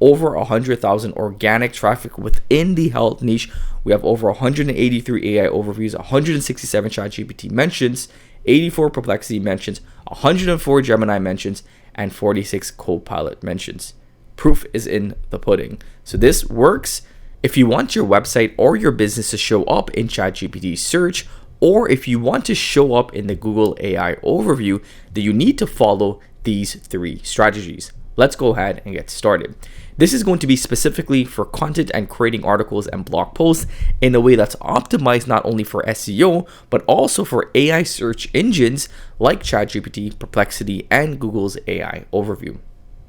over 100,000 organic traffic within the health niche. We have over 183 AI overviews, 167 ChatGPT mentions, 84 Perplexity mentions, 104 Gemini mentions, and 46 Copilot mentions. Proof is in the pudding. So this works. If you want your website or your business to show up in ChatGPT search, or if you want to show up in the Google AI overview, then you need to follow these 3 strategies. Let's go ahead and get started. This is going to be specifically for content and creating articles and blog posts in a way that's optimized not only for SEO, but also for AI search engines like ChatGPT, Perplexity, and Google's AI overview.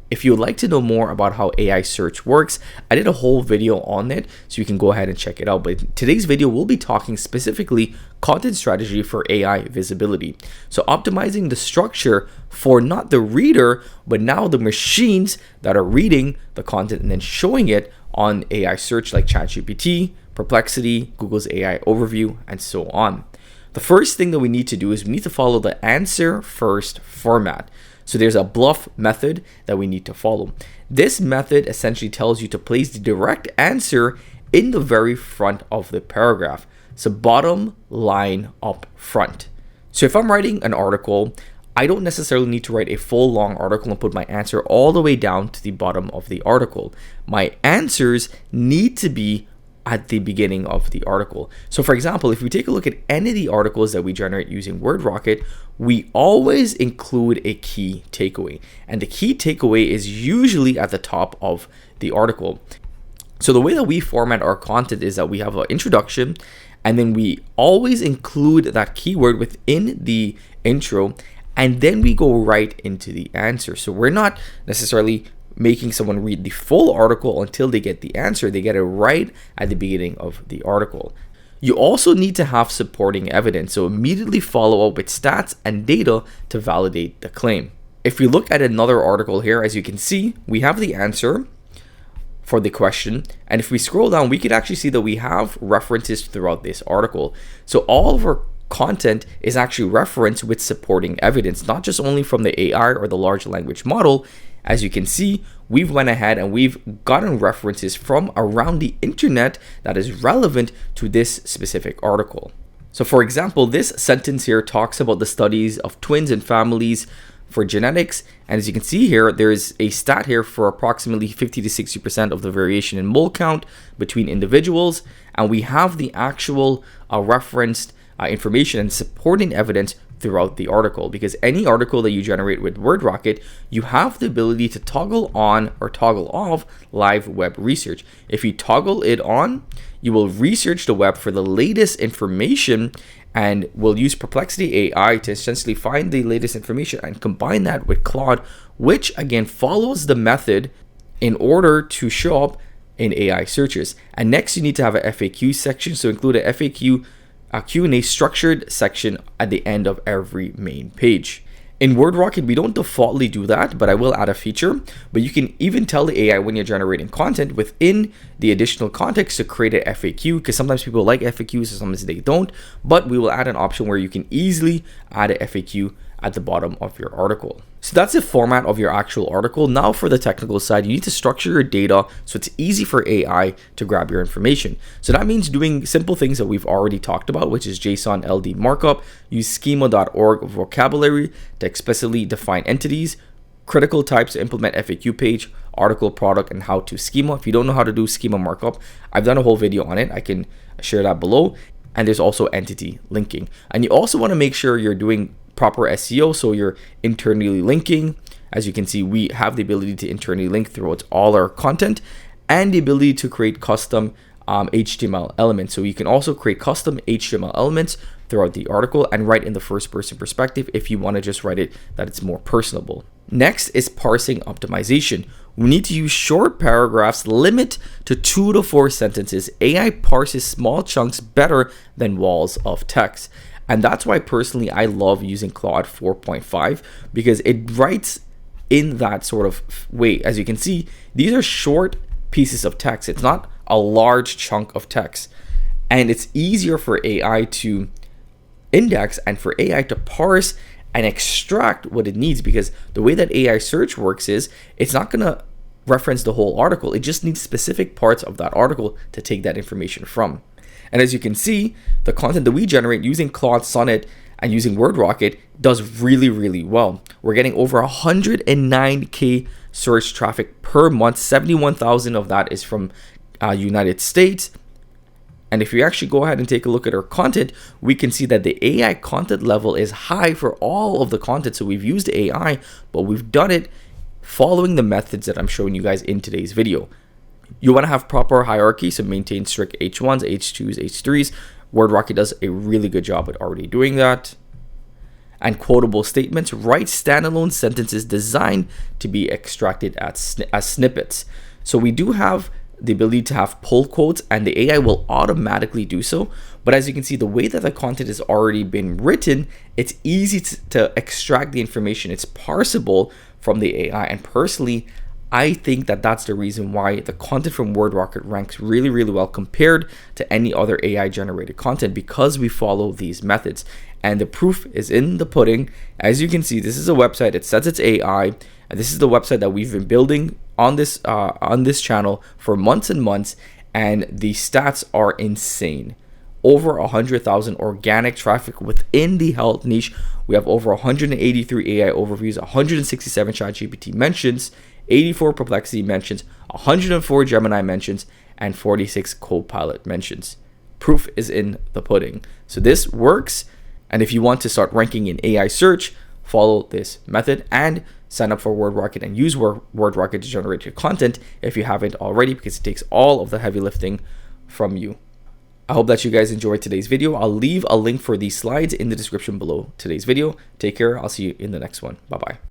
If you would like to know more about how AI search works, I did a whole video on it, so you can go ahead and check it out. But today's video, we'll be talking specifically content strategy for AI visibility. So optimizing the structure for not the reader, but now the machines that are reading the content and then showing it on AI search like ChatGPT, Perplexity, Google's AI overview, and so on. The first thing that we need to do is we need to follow the answer first format. So there's a bluff method that we need to follow. This method essentially tells you to place the direct answer in the very front of the paragraph. So bottom line up front. So if I'm writing an article, I don't necessarily need to write a full long article and put my answer all the way down to the bottom of the article. My answers need to be at the beginning of the article. So for example, if we take a look at any of the articles that we generate using WordRocket, we always include a key takeaway. And the key takeaway is usually at the top of the article. So the way that we format our content is that we have an introduction, and then we always include that keyword within the intro, and then we go right into the answer. So we're not necessarily making someone read the full article until they get the answer. They get it right at the beginning of the article. You also need to have supporting evidence, so immediately follow up with stats and data to validate the claim. If we look at another article here, as you can see, we have the answer for the question, and if we scroll down, we can actually see that we have references throughout this article. So all of our content is actually referenced with supporting evidence, not just only from the AI or the large language model. As you can see, we've went ahead and we've gotten references from around the internet that is relevant to this specific article. So for example, this sentence here talks about the studies of twins and families for genetics. And as you can see here, there's a stat here for approximately 50 to 60% of the variation in mole count between individuals. And we have the actual referenced information and supporting evidence throughout the article, because any article that you generate with WordRocket, you have the ability to toggle on or toggle off live web research. If you toggle it on, you will research the web for the latest information, and will use Perplexity AI to essentially find the latest information and combine that with Claude, which again follows the method in order to show up in AI searches. And next, you need to have a FAQ section, so include a FAQ, a Q&A structured section at the end of every main page. In WordRocket, we don't defaultly do that, but I will add a feature. But you can even tell the AI when you're generating content within the additional context to create an FAQ, because sometimes people like FAQs, sometimes they don't. But we will add an option where you can easily add an FAQ at the bottom of your article. So that's the format of your actual article. Now for the technical side, you need to structure your data so it's easy for AI to grab your information. So that means doing simple things that we've already talked about, which is JSON LD markup, use schema.org vocabulary to explicitly define entities, critical types to implement FAQ page, article, product, and how to schema. If you don't know how to do schema markup, I've done a whole video on it. I can share that below. And there's also entity linking. And you also want to make sure you're doing proper SEO, so you're internally linking. As you can see, we have the ability to internally link throughout all our content, and the ability to create custom HTML elements. So you can also create custom HTML elements throughout the article and write in the first person perspective if you want to just write it that it's more personable. Next is parsing optimization. We need to use short paragraphs, limit to 2 to 4 sentences. AI parses small chunks better than walls of text. And that's why personally I love using Claude 4.5, because it writes in that sort of way. As you can see, these are short pieces of text. It's not a large chunk of text. And it's easier for AI to index and for AI to parse and extract what it needs, because the way that AI search works is it's not going to reference the whole article. It just needs specific parts of that article to take that information from. And as you can see, the content that we generate using Claude Sonnet and using WordRocket does really, really well. We're getting over 109K search traffic per month. 71,000 of that is from United States. And if you actually go ahead and take a look at our content, we can see that the AI content level is high for all of the content. So we've used AI, but we've done it following the methods that I'm showing you guys in today's video. You want to have proper hierarchy, so maintain strict H1s, H2s, H3s. WordRocket does a really good job at already doing that. And quotable statements, write standalone sentences designed to be extracted as snippets. So we do have the ability to have pull quotes, and the AI will automatically do so. But as you can see, the way that the content has already been written, it's easy to extract the information. It's parsable from the AI. And personally, I think that that's the reason why the content from WordRocket ranks really, really well compared to any other AI generated content, because we follow these methods. And the proof is in the pudding. As you can see, this is a website. It says it's AI. And this is the website that we've been building on this channel for months and months. And the stats are insane. Over 100,000 organic traffic within the health niche. We have over 183 AI overviews, 167 ChatGPT mentions, 84 Perplexity mentions, 104 Gemini mentions, and 46 Copilot mentions. Proof is in the pudding. So this works. And if you want to start ranking in AI search, follow this method and sign up for WordRocket and use WordRocket to generate your content if you haven't already, because it takes all of the heavy lifting from you. I hope that you guys enjoyed today's video. I'll leave a link for these slides in the description below today's video. Take care. I'll see you in the next one. Bye-bye.